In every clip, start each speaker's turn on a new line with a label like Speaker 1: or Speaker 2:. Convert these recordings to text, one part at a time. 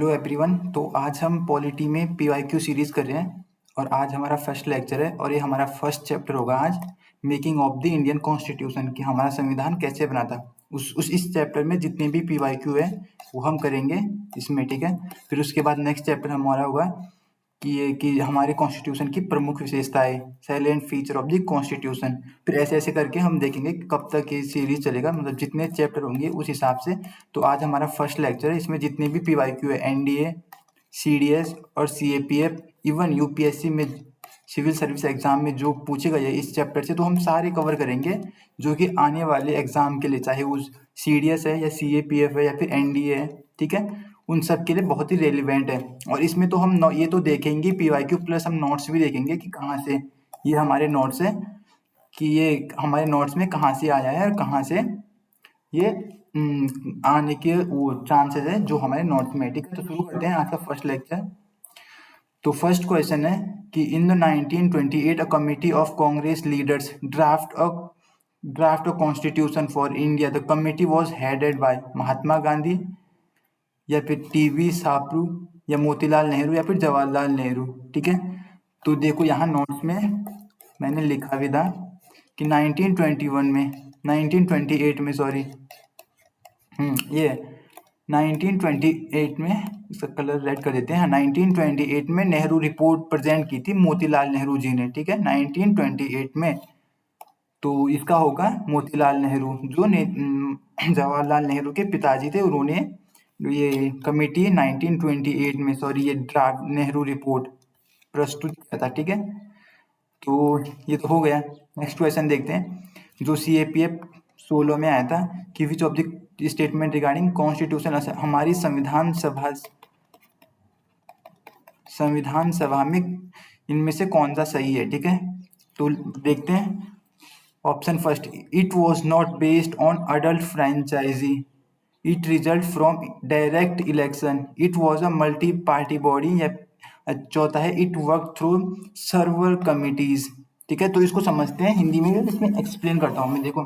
Speaker 1: Hello everyone. तो आज हम पॉलिटी में पीवाईक्यू सीरीज कर रहे हैं और आज हमारा फर्स्ट लेक्चर है और ये हमारा फर्स्ट चैप्टर होगा आज, making of the Indian constitution, कि हमारा संविधान कैसे बना था। इस चैप्टर में जितने भी पीवाईक्यू है वो हम करेंगे इसमें, ठीक है। फिर उसके बाद नेक्स्ट चैप्टर हमारा होगा कि हमारे कॉन्स्टिट्यूशन की प्रमुख विशेषताएं, silent feature of the constitution. फिर ऐसे ऐसे करके हम देखेंगे कि कब तक ये सीरीज चलेगा, मतलब जितने चैप्टर होंगे उस हिसाब से। तो आज हमारा फर्स्ट लेक्चर है, इसमें जितने भी पीवाईक्यू है, एनडीए, सीडीएस और सीएपीएफ, इवन यूपीएससी में सिविल सर्विस एग्जाम में जो पूछे गए इस चैप्टर से, तो हम सारे कवर करेंगे जो कि आने वाले एग्जाम के लिए, चाहे वो सीडीएस है या सीएपीएफ है या फिर एनडीए है, ठीक है, उन सब के लिए बहुत ही रेलिवेंट है। और इसमें तो हम ये तो देखेंगे पीवाईक्यू प्लस हम नोट्स भी देखेंगे कि कहाँ से ये हमारे नोट्स है, कि ये हमारे नोट्स में कहाँ से आया है और कहाँ से ये आने के वो चांसेस है जो हमारे नोट्स में, ठीक है। तो शुरू करते हैं आज का फर्स्ट लेक्चर। तो फर्स्ट क्वेश्चन है कि in the 1928 a committee of Congress leaders draft a constitution for India. The committee was headed by Mahatma Gandhi या फिर टीवी सापरू या मोतीलाल नेहरू या फिर जवाहरलाल नेहरू, ठीक है। तो देखो यहाँ नोट्स में मैंने लिखा भी था कि 1921 में 1928 में सॉरी ये 1928 में, इसका कलर रेड कर देते हैं, 1928 में नेहरू रिपोर्ट प्रेजेंट की थी मोतीलाल नेहरू जी ने, ठीक है, 1928 में। तो इसका होगा मोतीलाल नेहरू, जो जवाहरलाल नेहरू के पिताजी थे, उन्होंने ये कमेटी 1928 में सॉरी ये ड्राफ्ट नेहरू रिपोर्ट प्रस्तुत किया था, ठीक है। तो ये तो हो गया। नेक्स्ट क्वेश्चन देखते हैं जो सीएपीएफ 16 में आया था कि विच of the statement regarding constitution, हमारी संविधान सभा में इनमें से कौन सा सही है, ठीक है। तो देखते हैं option first, it was not based on adult franchise, it result from direct election, it was a multi party body, या चौथा है it work through several committees, ठीक है। तो इसको समझते हैं हिंदी में, इसमें एक्सप्लेन करता हूँ मैं। देखो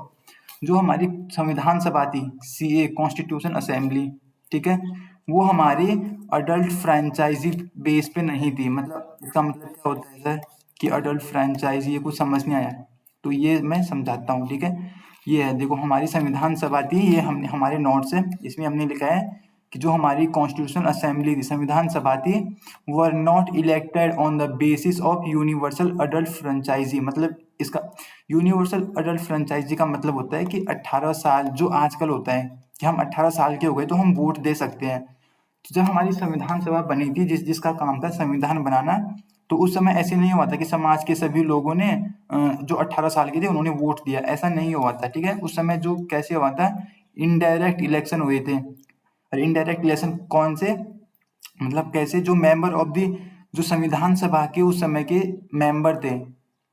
Speaker 1: जो हमारी संविधान सभा थी, सीए कॉन्स्टिट्यूशन असेंबली, ठीक है, वो हमारी अडल्ट फ्रेंचाइजी बेस पे नहीं थी। मतलब इसका मतलब क्या होता है सर कि अडल्ट फ्रेंचाइजी, ये कुछ समझ नहीं आया तो ये मैं समझाता हूँ, ठीक है। ये है, देखो हमारी संविधान सभा थी, ये हमने हमारे नोट्स है, इसमें हमने लिखा है कि जो हमारी कॉन्स्टिट्यूशन असेंबली थी, संविधान सभा थी, were not elected on the basis of universal adult franchise. मतलब इसका यूनिवर्सल अडल्ट फ्रेंचाइजी का मतलब होता है कि 18 साल, जो आजकल होता है कि हम 18 साल के हो गए तो हम वोट दे सकते हैं। तो जब हमारी संविधान सभा बनी थी, जिसका काम था संविधान बनाना, तो उस समय ऐसे नहीं हुआ था कि समाज के सभी लोगों ने जो 18 साल के थे उन्होंने वोट दिया, ऐसा नहीं हुआ था, ठीक है। उस समय जो कैसे हुआ था, इनडायरेक्ट इलेक्शन हुए थे। और इनडायरेक्ट इलेक्शन कौन से, मतलब कैसे, जो मेंबर ऑफ द, जो संविधान सभा के उस समय के मेंबर थे,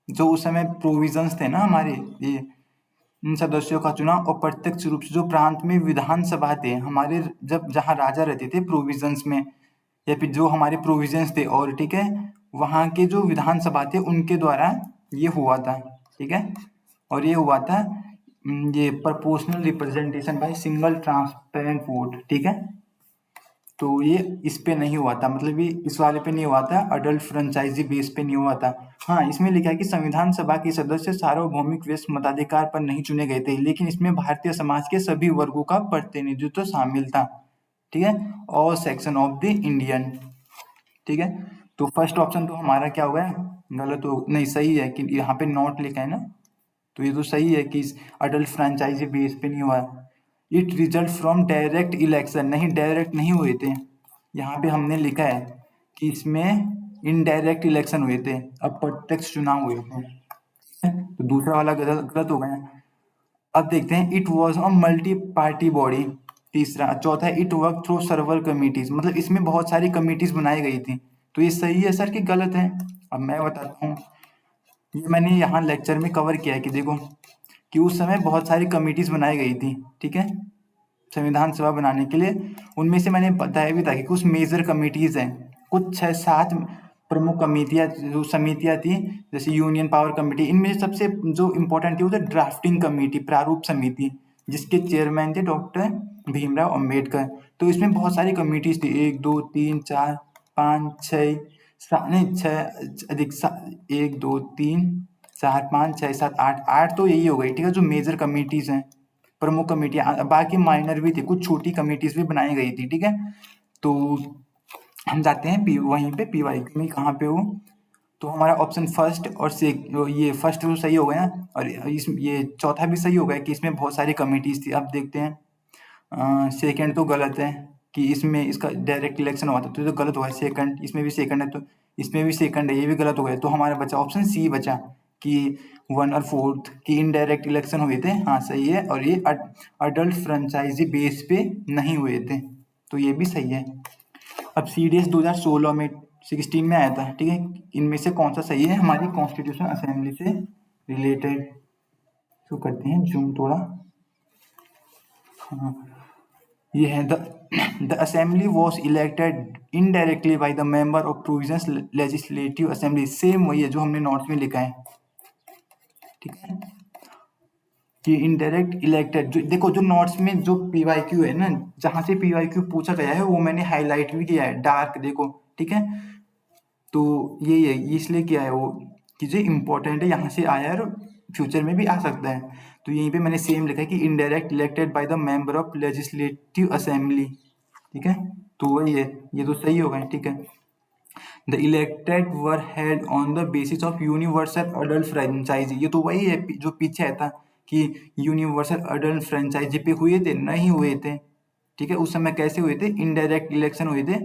Speaker 1: जो उस समय प्रोविजंस थे ना हमारे, ये इन सदस्यों का चुनाव अप्रत्यक्ष रूप से, जो प्रांत में विधानसभा थे हमारे, जब जहाँ राजा रहते थे प्रोविजंस में, या फिर जो हमारे प्रोविजंस थे, और ठीक है, वहाँ के जो विधानसभा थे उनके द्वारा ये हुआ था, ठीक है। और ये हुआ था ये proportional representation by single transparent vote, ठीक है। तो ये इस पे नहीं हुआ था, मतलब ये इस वाले पे नहीं हुआ था, अडल्ट फ्रेंचाइजी बेस पे नहीं हुआ था। हाँ, इसमें लिखा है कि संविधान सभा के सदस्य सार्वभौमिक व्यस्त मताधिकार पर नहीं चुने गए थे, लेकिन इसमें भारतीय समाज के सभी वर्गों का प्रतिनिधित्व तो शामिल था, ठीक है, और सेक्शन ऑफ द इंडियन, ठीक है। तो फर्स्ट ऑप्शन तो हमारा क्या हुआ है, गलत हो नहीं, सही है कि यहाँ पे नॉट लिखा है ना, तो ये तो सही है कि अडल्ट फ्रेंचाइजी बेस पे नहीं हुआ है। It result from direct election, नहीं डायरेक्ट नहीं हुए थे, यहाँ पे हमने लिखा है कि इसमें इनडायरेक्ट इलेक्शन हुए थे, अप्रत्यक्ष चुनाव हुए थे, ठीक है? तो दूसरा वाला गलत गलत हो गया। अब देखते हैं, it was a multi party body, तीसरा। चौथा है it work through several committees, मतलब इसमें बहुत सारी कमिटीज बनाई गई थी। तो ये सही है सर कि गलत है, अब मैं बताता हूँ। ये मैंने यहाँ लेक्चर में कवर किया है कि देखो कि उस समय बहुत सारी कमिटीज बनाई गई थी, ठीक है, संविधान सभा बनाने के लिए। उनमें से मैंने बताया भी था कि कुछ मेजर कमिटीज हैं, कुछ 6-7 प्रमुख कमिटियाँ, जो समितियाँ थी, जैसे यूनियन पावर कमेटी। इनमें से सबसे जो इम्पोर्टेंट थी वो था ड्राफ्टिंग कमेटी, प्रारूप समिति, जिसके चेयरमैन थे डॉक्टर भीमराव अंबेडकर। तो इसमें बहुत सारी कमिटीज थी, 1 2 3 4 5 6 1 2 3 4 5 6 7 8 तो यही हो गई, ठीक है, जो मेजर कमिटीज हैं, प्रमुख कमेटियां। बाकी माइनर भी थी, कुछ छोटी कमिटीज भी बनाई गई थी, ठीक है। तो हम जाते हैं वहीं पे PYQ में, कहाँ पे हो, तो हमारा ऑप्शन फर्स्ट और ये फर्स्ट तो सही हो गया, और ये चौथा भी सही हो गया कि इसमें बहुत सारी कमिटीज थी। अब देखते हैं सेकंड तो गलत है कि इसमें इसका डायरेक्ट इलेक्शन हुआ था, तो गलत हुआ है सेकंड। इसमें भी सेकंड है, तो इसमें भी सेकंड है, ये भी गलत हो गया। तो हमारा बचा ऑप्शन सी बचा कि 1 और 4 की इनडायरेक्ट इलेक्शन हुए थे, हाँ सही है। और ये अडल्ट फ्रेंचाइजी बेस पे नहीं हुए थे, तो ये भी सही है। अब CDS 2016 में 16 में आया था, ठीक है। इनमें से कौन सा सही है हमारी कॉन्स्टिट्यूशन असेंबली से रिलेटेड। तो करते हैं जूम थोड़ा, हाँ ये है the assembly was elected indirectly by the member of provisions legislative assembly. Same वही है जो हमने नोट्स में लिखा है, ठीक है, कि इनडायरेक्ट इलेक्टेड। जो देखो, जो नोट्स में जो PYQ है ना, जहां से PYQ पूछा गया है वो मैंने हाईलाइट भी किया है, डार्क देखो, ठीक है। तो यही है, इसलिए किया है वो कि जो इम्पोर्टेंट है, यहाँ से आया है और फ्यूचर में भी आ सकता है। तो यहीं पे मैंने सेम लिखा है कि indirect elected by the member of legislative assembly, ठीक है। तो वही है, ये तो सही होगा, ठीक है। The elected were held on the basis of universal adult franchise. ये तो वही है जो पीछे आया था कि यूनिवर्सल अडल्ट फ्रेंचाइजी पे हुए थे, नहीं हुए थे, ठीक है। उस समय कैसे हुए थे, इनडायरेक्ट इलेक्शन हुए थे,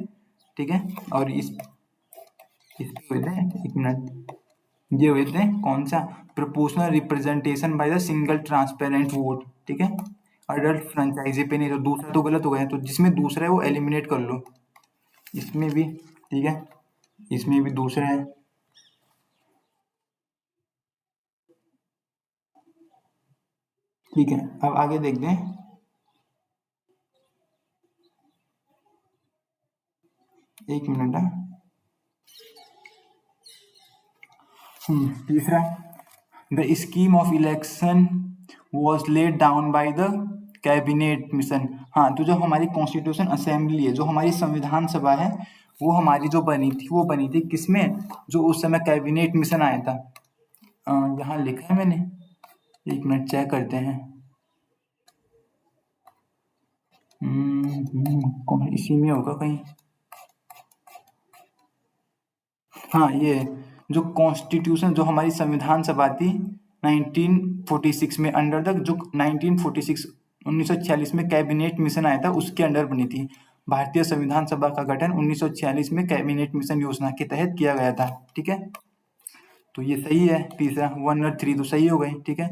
Speaker 1: ठीक है। और इस पे हुए थे, एक मिनट, ये हुए थे कौन सा, proportional representation by the single transparent vote, ठीक है। अडल्ट फ्रेंचाइजी पे नहीं, तो दूसरा तो गलत हो गया, तो जिसमें दूसरा है वो एलिमिनेट कर लो। इसमें भी, ठीक है, इसमें भी दूसरा है, ठीक है। अब आगे देखते हैं, एक मिनट है। तीसरा, the scheme of election was laid down by the cabinet mission. हाँ, तो जो हमारी कॉन्स्टिट्यूशन असेंबली है, जो हमारी संविधान सभा है, वो हमारी जो बनी थी, वो बनी थी किसमें, जो उस समय कैबिनेट मिशन आया था। यहाँ लिखा है मैंने, एक मिनट चेक करते हैं। कौन, इसी में होगा कहीं। हाँ, ये जो कॉन्स्टिट्यूशन, जो हमारी संविधान सभा थी 1946 में, अंडर द जो 1946 1946 में कैबिनेट मिशन आया था, उसके अंडर बनी थी। भारतीय संविधान सभा का गठन 1946 में कैबिनेट मिशन योजना के तहत किया गया था, ठीक है। तो ये सही है, तीसरा 1 और 3 तो सही हो गए, ठीक है।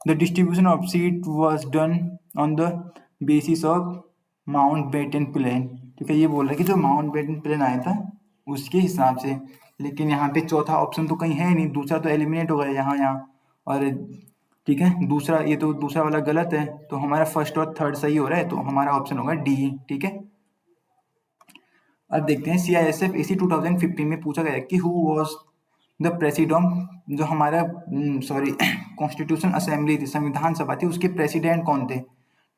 Speaker 1: The distribution of seat was done on the basis of Mountbatten plan, ठीक है। ये बोल रहा है कि जो माउंट बेटन प्लान आया था उसके हिसाब से, लेकिन यहाँ पे चौथा ऑप्शन तो कहीं है नहीं, दूसरा तो एलिमिनेट हो गया यहाँ यहाँ, और ठीक है, दूसरा, ये तो दूसरा वाला गलत है, तो हमारा फर्स्ट और थर्ड सही हो रहा है, तो हमारा ऑप्शन होगा डी, ठीक है। अब देखते हैं CISF AC 2015 में पूछा गया कि हु वॉज द प्रेसिडेंट, जो हमारा सॉरी कॉन्स्टिट्यूशन असेंबली थी, संविधान सभा थी, उसके प्रेसिडेंट कौन थे।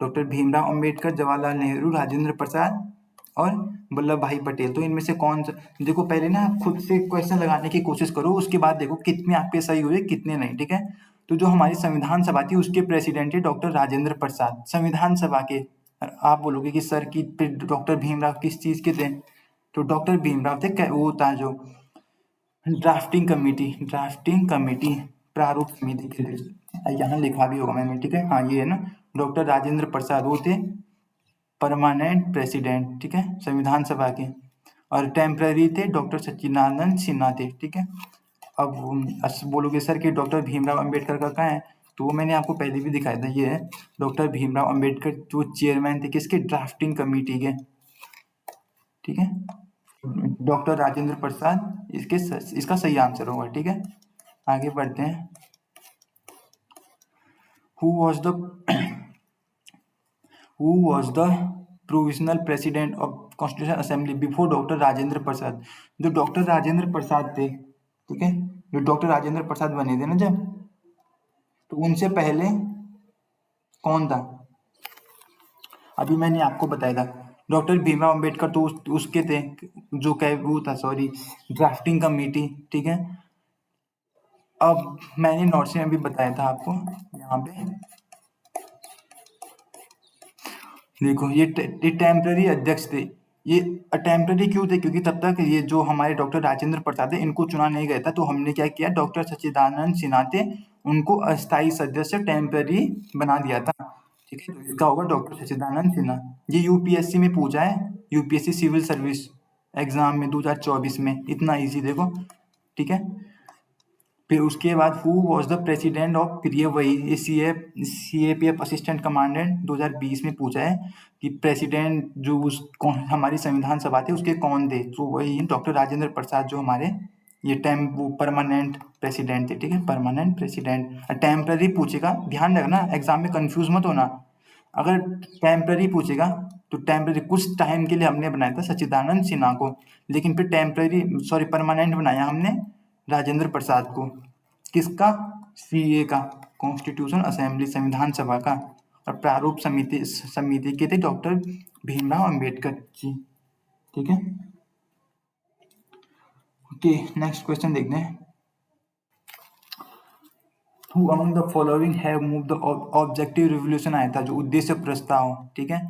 Speaker 1: डॉक्टर भीमराव अंबेडकर, जवाहरलाल नेहरू, राजेंद्र प्रसाद और वल्लभ भाई पटेल। तो इनमें से कौन सा, देखो पहले ना आप खुद से क्वेश्चन लगाने की कोशिश करो, उसके बाद देखो कितने आपके सही हुए कितने नहीं, ठीक है। तो जो हमारी संविधान सभा थी उसके प्रेसिडेंट थे डॉक्टर राजेंद्र प्रसाद, संविधान सभा के। आप बोलोगे कि सर की डॉक्टर भीमराव किस चीज के थे, तो डॉक्टर भीमराव थे वो था जो ड्राफ्टिंग कमेटी प्रारूप समिति के लिए, यहाँ लिखा भी होगा मैंने, ठीक है। हाँ, ये है ना, डॉक्टर राजेंद्र प्रसाद वो थे परमानेंट प्रेसिडेंट, ठीक है, संविधान सभा के। और टेम्पररी थे डॉक्टर सच्चिदानंद सिन्हा थे, ठीक है। अब बोलोगे सर कि डॉक्टर भीमराव अंबेडकर का कहाँ है, तो वो मैंने आपको पहले भी दिखाया था, ये है डॉक्टर भीमराव अंबेडकर, जो चेयरमैन थे किसके, ड्राफ्टिंग कमेटी के, ठीक है। डॉक्टर राजेंद्र प्रसाद इसका सही आंसर होगा, ठीक है। आगे बढ़ते हैं। Who was the provisional president of constitution assembly before doctor Rajendra Prasad. जो डॉक्टर राजेंद्र प्रसाद थे, ठीक है, जो डॉक्टर राजेंद्र प्रसाद बने थे ना जब, तो उनसे पहले कौन था, अभी मैंने आपको बताया था डॉक्टर भीमराव अंबेडकर तो उसके थे, जो वो था, सॉरी, ड्राफ्टिंग कमेटी, ठीक है। अब मैंने नोट्स में अभी बताया था आपको, यहाँ पे देखो, ये टेम्पररी अध्यक्ष थे। ये टेम्पररी क्यों थे? क्योंकि तब तक ये जो हमारे डॉक्टर राजेंद्र प्रसाद है, इनको चुना नहीं गया था, तो हमने क्या किया, डॉक्टर सच्चिदानंद सिन्हा थे, उनको अस्थायी सदस्य टेम्पररी बना दिया था, ठीक है। तो इसका होगा डॉक्टर सच्चिदानंद सिन्हा। ये यूपीएससी में पूछा है, यूपीएससी सिविल सर्विस एग्जाम में 2024 में, इतना इजी देखो, ठीक है। फिर उसके बाद who was the president of प्रिय, वही ये सीएपीएफ असिस्टेंट कमांडेंट 2020 में पूछा है कि प्रेसिडेंट जो हमारी संविधान सभा थे उसके कौन थे, तो वही डॉक्टर राजेंद्र प्रसाद, जो हमारे ये वो परमानेंट प्रेसिडेंट थे, ठीक है, परमानेंट प्रेसिडेंट। टेम्पररी पूछेगा, ध्यान रखना एग्जाम में कंफ्यूज मत होना। अगर टेम्पररी पूछेगा तो टेम्पररी कुछ टाइम के लिए हमने बनाया था सच्चिदानंद सिन्हा को, लेकिन फिर टेम्पररी सॉरी परमानेंट बनाया हमने राजेंद्र प्रसाद को। किसका? सीए का, कॉन्स्टिट्यूशन असेंबली, संविधान सभा का। और प्रारूप समिति समिति के थे डॉक्टर भीमराव अंबेडकर जी, ठीक है। ओके, नेक्स्ट क्वेश्चन देखते हैं। Who among the following have moved the objective revolution आया था, जो उद्देश्य प्रस्ताव, ठीक है,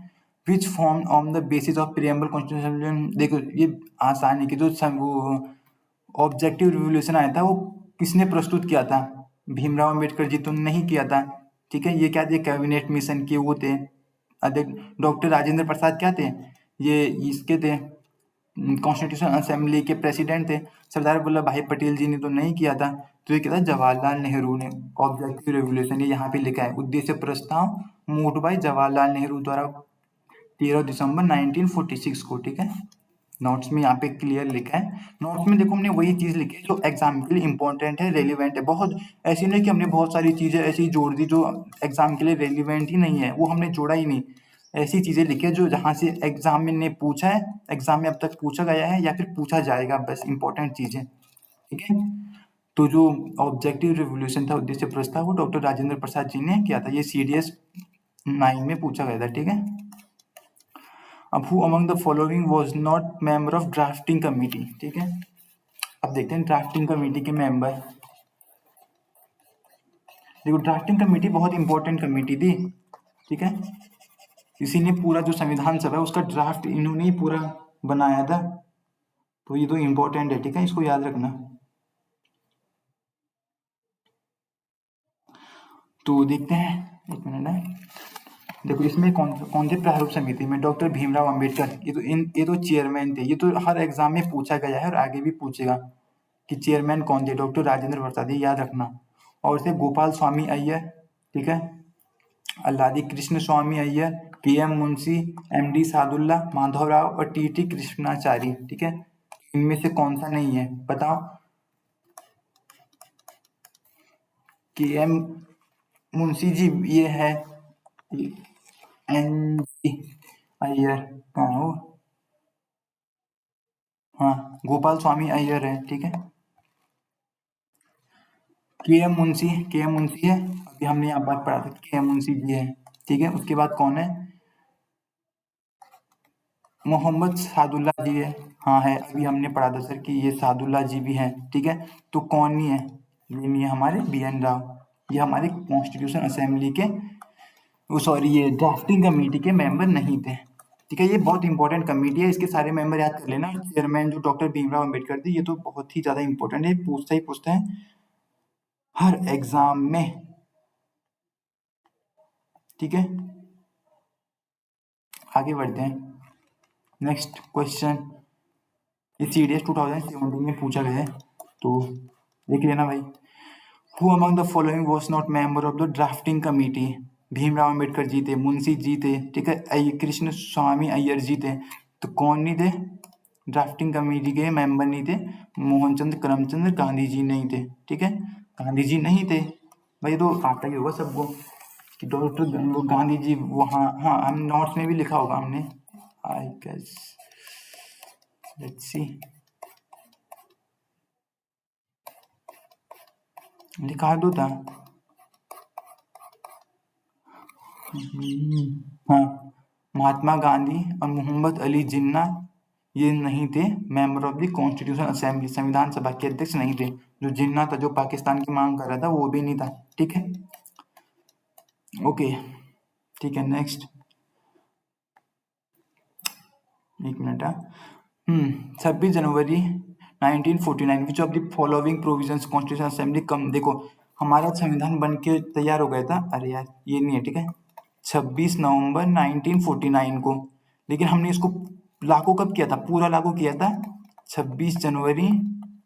Speaker 1: which formed on the basis of preamble constitution। देखो ये आसान है कि जो ऑब्जेक्टिव रिवोल्यूशन आया था वो किसने प्रस्तुत किया था? भीमराव अंबेडकर जी तो नहीं किया था, ठीक है। ये क्या थे? कैबिनेट मिशन के वो थे अध्यक्ष। डॉक्टर राजेंद्र प्रसाद क्या थे? ये इसके थे, कॉन्स्टिट्यूशन असेंबली के प्रेसिडेंट थे। सरदार वल्लभ भाई पटेल जी ने तो नहीं किया था, तो ये क्या था? जवाहरलाल नेहरू ने। ऑब्जेक्टिव रेवोल्यूशन ये यहाँ पे लिखा है, उद्देश्य प्रस्ताव मूव्ड बाय जवाहरलाल नेहरू द्वारा 13 दिसंबर 1946 को, ठीक है। नोट्स में यहाँ पे क्लियर लिखा है। नोट्स में देखो हमने वही चीज लिखी है जो एग्जाम के लिए इंपॉर्टेंट है, रेलिवेंट है। बहुत ऐसी नहीं कि हमने बहुत सारी चीजें ऐसी जोड़ दी जो एग्जाम के लिए रेलिवेंट ही नहीं है, वो हमने जोड़ा ही नहीं। ऐसी चीजें लिखी है जो जहाँ से एग्जाम में ने पूछा है, एग्जाम में अब तक पूछा गया है या फिर पूछा जाएगा, बस इंपॉर्टेंट चीजें, ठीक है। तो जो ऑब्जेक्टिव रिवोल्यूशन था, उद्देश्य प्रस्ताव, वो डॉक्टर राजेंद्र प्रसाद जी ने किया था। ये CDS 9 में पूछा गया था, ठीक है। अब who among the following was not member of drafting committee, ठीक है। अब देखते हैं ड्राफ्टिंग कमेटी के मेंबर। देखो ड्राफ्टिंग कमेटी बहुत इंपॉर्टेंट कमेटी थी, ठीक है। इसी ने पूरा जो संविधान सभा है उसका ड्राफ्ट इन्होंने ही पूरा बनाया था, तो ये तो इंपॉर्टेंट है, ठीक है, इसको याद रखना। तो देखते हैं, एक मिनट है। देखो इसमें कौन कौन थे प्रारूप समिति में? डॉक्टर भीमराव अंबेडकर, ये तो चेयरमैन थे। ये तो हर एग्जाम में पूछा गया है और आगे भी पूछेगा कि चेयरमैन कौन थे? डॉक्टर राजेंद्र प्रसाद, ये याद रखना। और थे गोपाल स्वामी अय्यर, ठीक है, अल्लादी कृष्ण स्वामी अय्यर, PM मुंशी, MD सादुल्ला, माधवराव और TT कृष्णाचारी, ठीक है। इनमें से कौन सा नहीं है बताओ? KM मुंशी जी ये है, NG अय्यर कहाँ हो? हाँ, गोपाल स्वामी अय्यर है, ठीक है। के एम मुंशी है, अभी हमने यहाँ बात पढ़ा था, KM मुंशी जी है, ठीक है। उसके बाद कौन है? मोहम्मद सादुल्ला जी है, हाँ है, अभी हमने पढ़ा था सर कि ये सादुल्ला जी भी हैं, ठीक है। तो कौन नहीं है? ये नहीं है हमारे BN राव, ये हमारे कॉन्स्टिट्यूशन असेंबली के, वो सॉरी ये ड्राफ्टिंग कमेटी के मेंबर नहीं थे, ठीक है। ये बहुत इंपॉर्टेंट कमेटी है, इसके सारे मेंबर याद कर लेना। चेयरमैन जो डॉक्टर भीमराव अम्बेडकर थे, ये तो बहुत ही ज्यादा इंपॉर्टेंट है, पूछता ही पूछता है हर एग्जाम में, ठीक है। आगे बढ़ते हैं, नेक्स्ट क्वेश्चन। ये CDS 2017 में पूछा गया है, तो देख लेना भाई। Who among the following was not member of the drafting committee? Bhimrao Ambedkar ji थे, मुंशी जी थे, ठीक है, कृष्ण स्वामी अय्यर जी थे। तो कौन नहीं थे? ड्राफ्टिंग कमेटी के मेंबर नहीं थे। मोहनचंद करमचंद गांधी जी नहीं थे, ठीक है, गांधी जी नहीं थे। भाई तो आता ही होगा सबको कि डॉक्टर वो गांधी जी, वो हाँ हाँ, हम नोट्स में भी लिखा होगा हमने, आई गेस, लेट्स सी, लिखा दो था। हाँ, महात्मा गांधी और मोहम्मद अली जिन्ना ये नहीं थे member of the constitution assembly, संविधान सभा के अध्यक्ष नहीं थे। जो जिन्ना था, जो पाकिस्तान की मांग कर रहा था, वो भी नहीं था। ठीक है, ओके, ठीक है। नेक्स्ट, एक मिनट। 26 January 1949 which of the following provisions constitution assembly come. देखो, हमारा संविधान बन के तैयार हो गया था। अरे यार, ये नहीं है, ठीक है। 26 नवंबर 1949 को, लेकिन हमने इसको लागू कब किया था? पूरा लागू किया था 26 जनवरी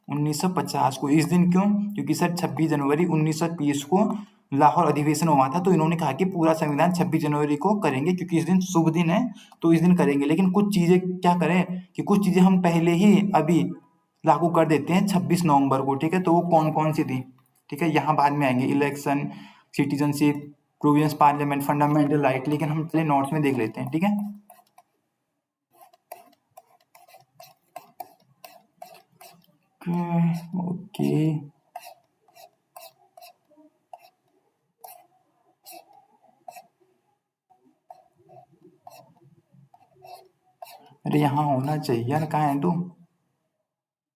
Speaker 1: 1950 को। इस दिन क्यों? क्योंकि सर 26 जनवरी 1930 को लाहौर अधिवेशन हुआ था, तो इन्होंने कहा कि पूरा संविधान 26 जनवरी को करेंगे, क्योंकि इस दिन शुभ दिन है, तो इस दिन करेंगे। लेकिन कुछ चीजें क्या करें कि कुछ चीजें हम पहले ही अभी लागू कर देते हैं 26 नवंबर को। ठीक है, तो वो कौन कौन सी थी? ठीक है, यहाँ बाद में आएंगे। Election, citizenship, provisions, parliament, fundamental right, लेकिन हम पहले नोट्स में देख लेते हैं। ठीक है, ओके। अरे यहाँ होना चाहिए यार, कहाँ है तू?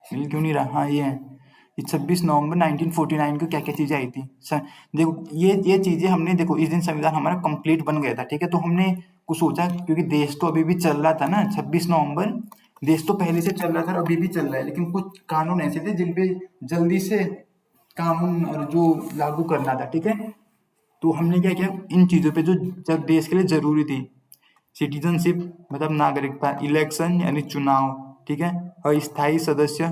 Speaker 1: मिल क्यों नहीं रहा? हाँ, ये है। 26 नवंबर 1949 को क्या क्या चीजें आई थी सर? देखो, ये चीजें हमने, देखो, इस दिन संविधान हमारा कंप्लीट बन गया था। ठीक है, तो हमने कुछ सोचा, क्योंकि देश तो अभी भी चल रहा था ना। 26 नवंबर, देश तो पहले से चल रहा था और अभी भी चल रहा है, लेकिन कुछ कानून ऐसे थे जिन पे जल्दी से कानून और जो लागू करना था। ठीक है, तो हमने क्या किया, इन चीजों पे जो जब देश के लिए जरूरी थी, सिटीजनशिप मतलब नागरिकता, इलेक्शन यानी चुनाव, ठीक है, अस्थायी सदस्य,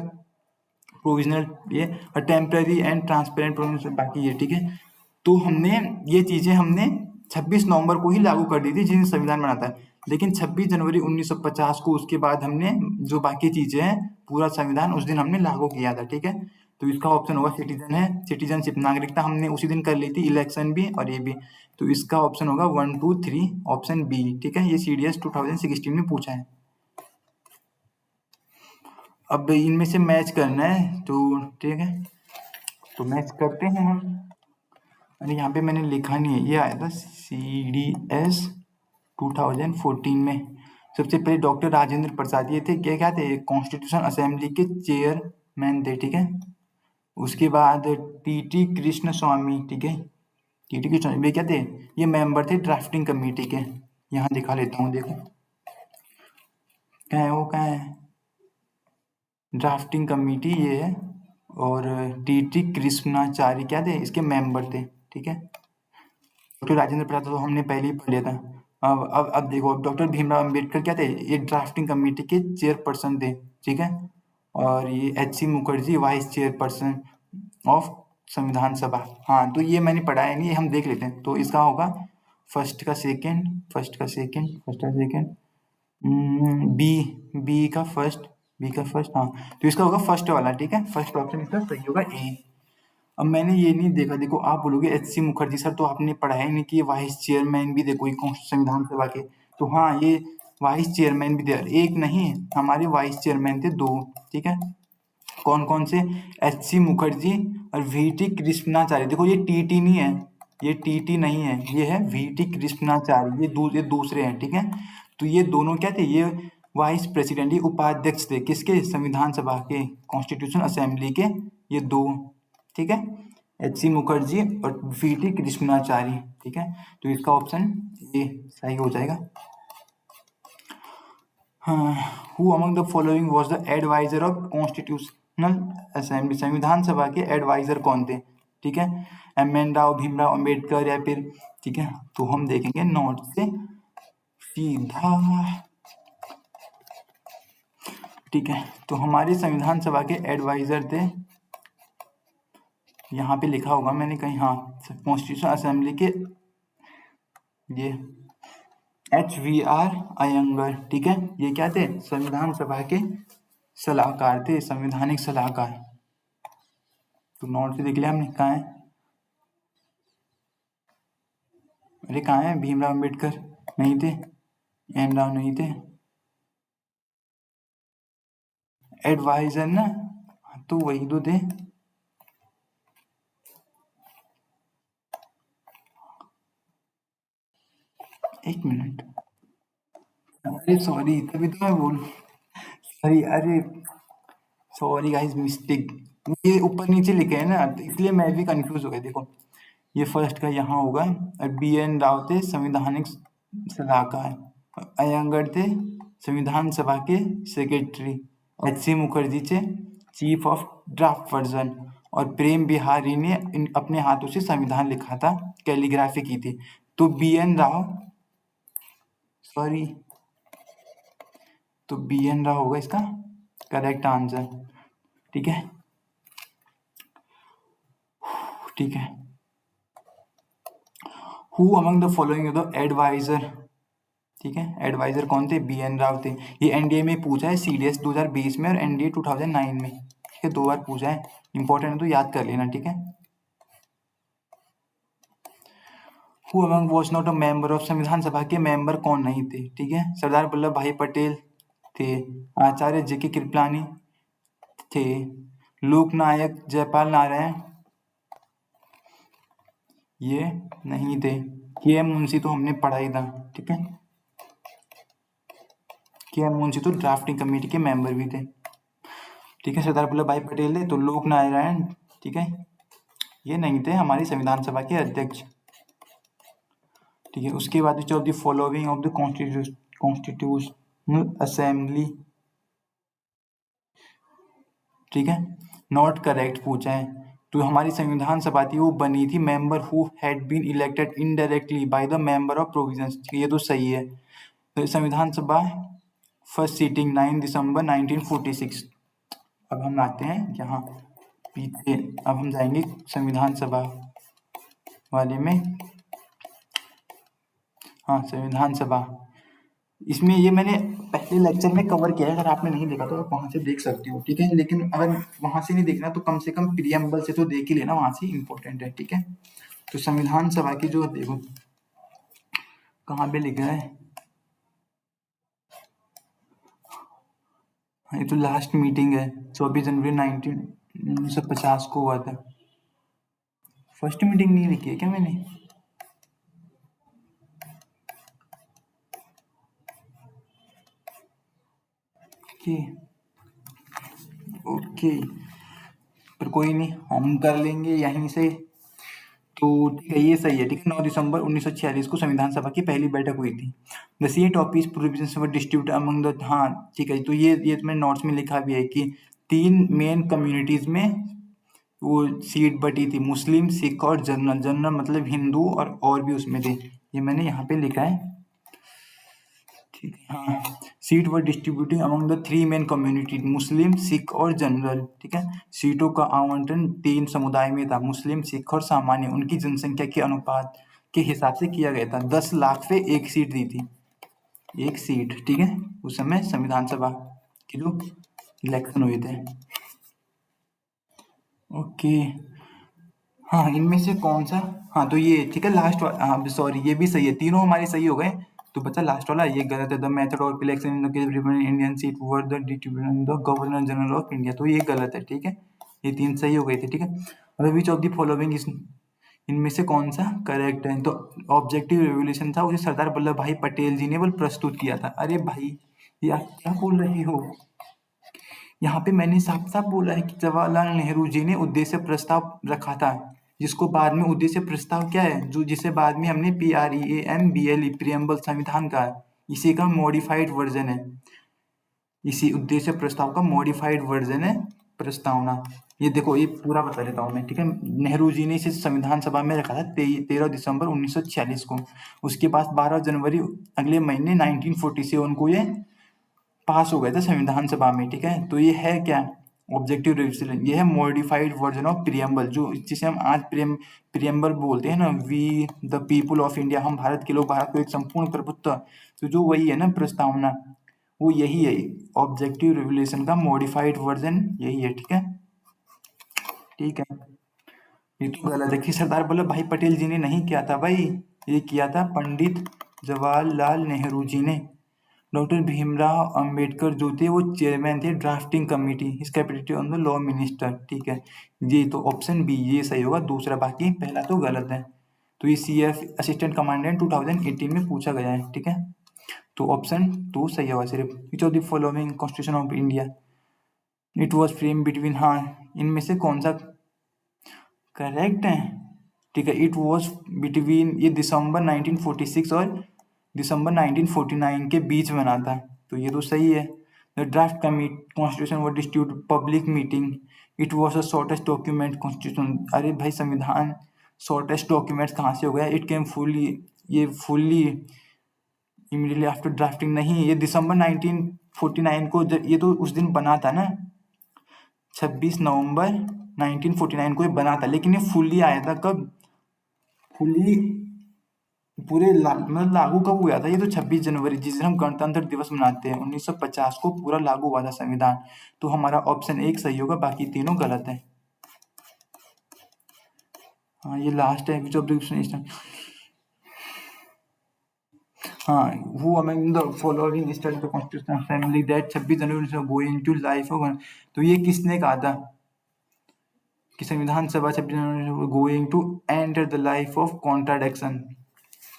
Speaker 1: प्रोविजनल ये, और टेम्पररी एंड ट्रांसपेरेंट प्रोविजन बाकी ये। ठीक है, तो हमने ये चीजें हमने 26 नवंबर को ही लागू कर दी थी, जिन संविधान बना था। लेकिन 26 जनवरी 1950 को उसके बाद हमने जो बाकी चीजें हैं, पूरा संविधान उस दिन हमने लागू किया था। ठीक है, तो इसका ऑप्शन होगा सिटीजन है, सिटीजनशिप नागरिकता हमने उसी दिन कर ली थी, इलेक्शन भी और ये भी। तो इसका ऑप्शन होगा 1 2 3 ऑप्शन बी। ठीक है, ये CDS 2016 में पूछा है। अब इनमें से मैच करना है, तो ठीक है, तो मैच करते हैं हम। अरे यहाँ पे मैंने लिखा नहीं है, ये आया था CDS 2014 में। सबसे पहले डॉक्टर राजेंद्र प्रसाद, ये थे क्या क्या थे, कॉन्स्टिट्यूशन असेंबली के चेयरमैन थे। ठीक है, उसके बाद TT कृष्ण स्वामी। ठीक है, TT कृष्ण स्वामी क्या थे? ये मेंबर थे ड्राफ्टिंग कमेटी के। यहाँ दिखा लेता हूँ, देखो क्या है, वो क्या है, ड्राफ्टिंग कमेटी ये है। और TT कृष्णाचार्य क्या थे, इसके मेंबर थे। ठीक है, डॉक्टर राजेंद्र प्रसाद तो हमने पहले ही पढ़ लिया था। अब देखो, अब डॉक्टर भीमराव अम्बेडकर क्या थे, ये ड्राफ्टिंग कमेटी के चेयरपर्सन थे। ठीक है, और ये HC Mukherjee vice chairperson of संविधान सभा। हाँ, तो ये मैंने पढ़ा है नहीं, ये हम देख लेते हैं। तो इसका होगा फर्स्ट का सेकंड, फर्स्ट का सेकंड, फर्स्ट का सेकंड, बी, बी का फर्स्ट, हाँ। तो इसका होगा फर्स्ट वाला। ठीक है, फर्स्ट ऑप्शन इसका सही होगा, ए। अब मैंने ये नहीं देखा, देखो आप बोलोगे HC मुखर्जी सर, तो आपने पढ़ा है नहीं कि ये वाइस चेयरमैन भी थे कोई संविधान सभा के। तो हाँ, ये वाइस चेयरमैन भी थे, एक नहीं, हमारे वाइस चेयरमैन थे दो। ठीक है, कौन कौन से? HC मुखर्जी और VT कृष्णाचार्य। देखो, ये TT नहीं है, ये TT नहीं है, ये है VT कृष्णाचार्य, ये दूसरे हैं। ठीक है, तो ये दोनों क्या थे, ये वाइस प्रेसिडेंट, ये उपाध्यक्ष थे किसके, संविधान सभा के, कॉन्स्टिट्यूशन असेंबली के, ये दो। ठीक है, HC मुखर्जी और VT कृष्णाचार्य। ठीक है, तो इसका ऑप्शन ए सही हो जाएगा। Who among the following was the adviser of constitutional assembly, संविधान सभा के एडवाइजर कौन थे? ठीक है, एम.एन. राव, भीमराव अंबेडकर या फिर, ठीक है, तो हम देखेंगे नोट से सीधा। ठीक है, तो हमारे संविधान सभा के एडवाइजर थे, यहाँ पे लिखा होगा मैंने कहीं, हाँ, कॉन्स्टिट्यूशन असेंबली के ये HVR अयंगर। ठीक है, ये क्या थे, संविधान सभा के सलाहकार थे, संवैधानिक सलाहकार। तो नोट से देख लिया हमने, कहाँ है? अरे कहाँ है, भीमराव अम्बेडकर नहीं थे, एम राव नहीं थे, एडवाइजर ना, तो वही तो थे। एक मिनट, अरे सॉरी, तभी तो मैं बोल, सॉरी, अरे सॉरी गाइस, मिस्टेक। ये ऊपर नीचे लिखे हैं ना, तो इसलिए मैं भी कंफ्यूज हो गया। देखो, ये फर्स्ट का यहाँ होगा, बी एन राव थे संवैधानिक सलाहकार, अयंगर थे संविधान सभा के सेक्रेटरी, एच सी मुखर्जी थे चीफ ऑफ ड्राफ्ट वर्जन, और प्रेम बिहारी ने अपने हाथों से संविधान लिखा था, कैलीग्राफी की थी। तो बी एन राव, सॉरी, तो बी एन राव होगा इसका करेक्ट आंसर। ठीक है, ठीक है। Who among the following the adviser, ठीक है, एडवाइजर कौन थे? बी एन राव थे। ये एनडीए में पूछा है, सीडीएस 2020 में और एनडीए 2009 में, ठीक है, 2 बार पूछा है। इंपॉर्टेंट है तो याद कर लेना, ठीक है। Who among was not a member of, संविधान सभा के मेंबर कौन नहीं थे? ठीक है, सरदार वल्लभ भाई पटेल थे, आचार्य जे के कृपलानी थे, लोकनायक जयपाल नारायण ये नहीं थे, के एम मुंशी तो हमने पढ़ा ही था, ठीक है, के एम मुंशी तो ड्राफ्टिंग कमेटी के मेंबर भी थे, ठीक है। सरदार वल्लभ भाई पटेल थे, तो लोक नारायण, ठीक है, ये नहीं थे हमारी संविधान सभा के अध्यक्ष, ठीक है। उसके बाद विच of the following of the constitutional assembly, ठीक है, नॉट करेक्ट पूछा है। तो हमारी संविधान सभा थी वो बनी थी member who had been elected indirectly by the member of provinces, ये तो सही है। तो संविधान सभा फर्स्ट सीटिंग 9 दिसंबर 1946। अब हम आते हैं यहाँ पीछे, अब हम जाएंगे संविधान सभा वाले में। हाँ, संविधान सभा, इसमें ये मैंने पहले लेक्चर में कवर किया है, अगर आपने नहीं देखा तो आप वहां से देख सकते हो, ठीक है। लेकिन अगर वहां से नहीं देखना तो कम से कम प्रियम्बल से तो देख ही लेना, वहां से इंपॉर्टेंट है, ठीक है। तो संविधान सभा की जो, देखो कहाँ पे लिखा है, ये तो लास्ट मीटिंग है 24 जनवरी 1950 को हुआ था। फर्स्ट मीटिंग नहीं लिखी है क्या मैंने? ओके, ओके, पर कोई नहीं, हम कर लेंगे यहीं से। तो ठीक है, ये सही है, ठीक है। 9 दिसंबर 1946 को संविधान सभा की पहली बैठक हुई थी। The seat of peace provisions were distributed among the, हाँ ठीक है, तो ये तो मैंने नोट्स में लिखा भी है कि 3 मेन कम्युनिटीज में वो सीट बटी थी, मुस्लिम, सिख और जनरल। जनरल मतलब हिंदू, और भी उसमें थे, ये मैंने यहाँ पे लिखा है, ठीक है। हाँ, seat were distributing among the 3 main community, Muslim, Sikh और जनरल, ठीक है। सीटों का आवंटन 3 समुदाय में था, मुस्लिम, सिख और सामान्य, उनकी जनसंख्या के अनुपात के हिसाब से किया गया था। 10 लाख पे एक सीट दी थी, एक सीट, ठीक है, उस समय संविधान सभा के जो इलेक्शन हुए थे। ओके, हाँ, इनमें से कौन सा, हाँ तो ये ठीक है, लास्ट वाला, हाँ सॉरी, ये भी सही है, तीनों हमारे सही हो गए। तो बचा लास्ट वाला, ये गलत है। The method of election in Indian seat were the distribution the governor general of India, तो ये गलत है, ठीक है। ये 3 सही हो गए थे, ठीक है। अब विच ऑफ द फॉलोइंग इज, इनमें से कौन सा करेक्ट है? तो ऑब्जेक्टिव रेवोल्यूशन था, उसे सरदार वल्लभ भाई पटेल जी ने बल प्रस्तुत किया था। अरे भाई, ये आप क्या बोल रहे हो? यहाँ पे मैंने साफ साफ बोला है कि जवाहरलाल नेहरू जी ने उद्देश्य प्रस्ताव रखा था, जिसको बाद में उद्देश्य प्रस्ताव क्या है, जो जिसे बाद में हमने PREAMBLE प्रियम्बल संविधान का, इसी का मॉडिफाइड वर्जन है, इसी उद्देश्य प्रस्ताव का मॉडिफाइड वर्जन है प्रस्तावना। ये देखो, ये पूरा बता देता हूँ मैं, ठीक है। नेहरू जी ने इसे संविधान सभा में रखा था 13 दिसंबर 1946 को। उसके बाद 12 जनवरी अगले महीने 1947 को ये पास हो गया था संविधान सभा में, ठीक है। तो ये है क्या? ऑब्जेक्टिव रेजोल्यूशन, ये है मॉडिफाइड वर्जन ऑफ प्रियम्बल, जो जिसे हम आज प्रियम्बल बोलते हैं ना, we the people of India, हम भारत के लोग, भारत को एक संपूर्ण प्रभुत्व, तो जो वही है ना प्रस्तावना, वो यही है, ऑब्जेक्टिव रेवोल्यूशन का मॉडिफाइड वर्जन यही है, ठीक है, ठीक है। ये तो गलत है कि सरदार वल्लभ भाई पटेल जी ने नहीं किया था भाई, ये किया था पंडित जवाहरलाल नेहरू जी ने। डॉक्टर भीमराव अंबेडकर जो थे वो चेयरमैन थे ड्राफ्टिंग कमेटी, इस capital on the law minister, ठीक है। ये तो ऑप्शन बी ये सही होगा, दूसरा, बाकी पहला तो गलत है। तो ये CF असिस्टेंट कमांडेंट 2018 में पूछा गया है, ठीक है। तो ऑप्शन 2 सही होगा सिर्फ। विच of the following constitution of India it was frame between, हाँ इनमें से कौन सा करेक्ट है? ठीक है, इट वॉज बिटवीन, ये दिसंबर 1946 और दिसंबर 1949 के बीच बना था, तो ये तो सही है। The draft constitution was distribute public meeting, it was the shortest document constitution. अरे भाई संविधान शॉर्टेस्ट डॉक्यूमेंट कहाँ से हो गया? इट केम फुली, ये फुल्ली इमीडिएटली आफ्टर ड्राफ्टिंग नहीं, ये दिसंबर 1949 को ये तो उस दिन बना था ना, 26 नवंबर 1949 को ये बना था, लेकिन ये फुल्ली आया था कब? फुल्ली पूरे मतलब लागू कब हुआ था? ये तो 26 जनवरी, जिस दिन हम गणतंत्र दिवस मनाते हैं, 1950 को पूरा लागू हुआ था संविधान। तो हमारा ऑप्शन 1 सही होगा, बाकी तीनों गलत है। हाँ ये लास्ट है, विच ऑफ द, हाँ who among the following study the constitution assembly that 26 January going to life of, तो ये किसने कहा था कि संविधान सभा 26 January going to enter the life of contradiction?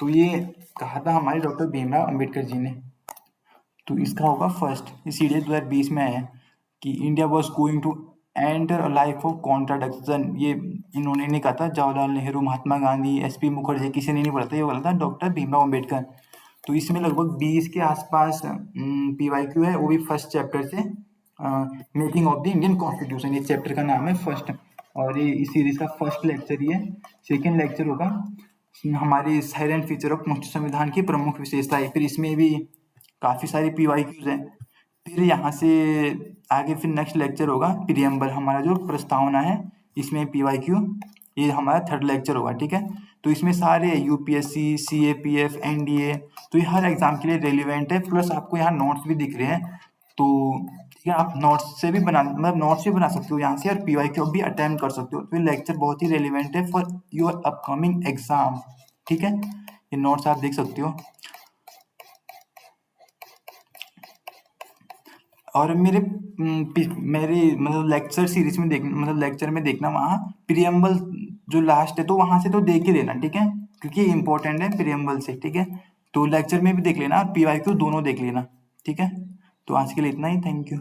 Speaker 1: तो ये कहा था हमारे डॉक्टर भीमराव अंबेडकर जी ने। तो इसका होगा फर्स्ट, इसीलिए 2020 में आया कि India was going to enter a life of contradiction. ये इन्होंने नहीं कहा था, जवाहरलाल नेहरू, महात्मा गांधी, एसपी मुखर्जी, किसी ने नहीं बोला था, ये बोला था डॉक्टर भीमराव अंबेडकर। तो इसमें लगभग 20 के आसपास PYQ है, वो भी फर्स्ट चैप्टर से, making of the Indian constitution, ये चैप्टर का नाम है फर्स्ट, और ये इस सीरीज का फर्स्ट लेक्चर ही है। सेकेंड लेक्चर होगा हमारी साइलेंट फीचर ऑफ संविधान की प्रमुख विशेषताएं, फिर इसमें भी काफ़ी सारी PYQs हैं। फिर यहाँ से आगे फिर नेक्स्ट लेक्चर होगा प्रीएम्बल, हमारा जो प्रस्तावना है, इसमें PYQ, ये हमारा थर्ड लेक्चर होगा, ठीक है। तो इसमें सारे UPSC, CAPF, NDA, तो ये हर एग्जाम के लिए रेलिवेंट है, प्लस आपको यहाँ नोट्स भी दिख रहे हैं, तो ठीक है, आप नोट्स से भी मतलब नोट्स भी बना सकते हो यहाँ से, और PYQ भी अटेम्प्ट कर सकते हो। तो ये लेक्चर बहुत ही रेलिवेंट है फॉर योर अपकमिंग एग्जाम, ठीक है। ये नोट्स आप देख सकते हो। और मेरे मतलब लेक्चर सीरीज में मतलब लेक्चर में देखना, वहाँ प्रीएम्बल जो लास्ट है तो वहाँ से तो देख ही लेना, ठीक है, क्योंकि इंपॉर्टेंट है प्रीएम्बल से, ठीक है। तो लेक्चर में भी देख लेना और PYQ दोनों देख लेना, ठीक है। तो आज के लिए इतना ही, थैंक यू।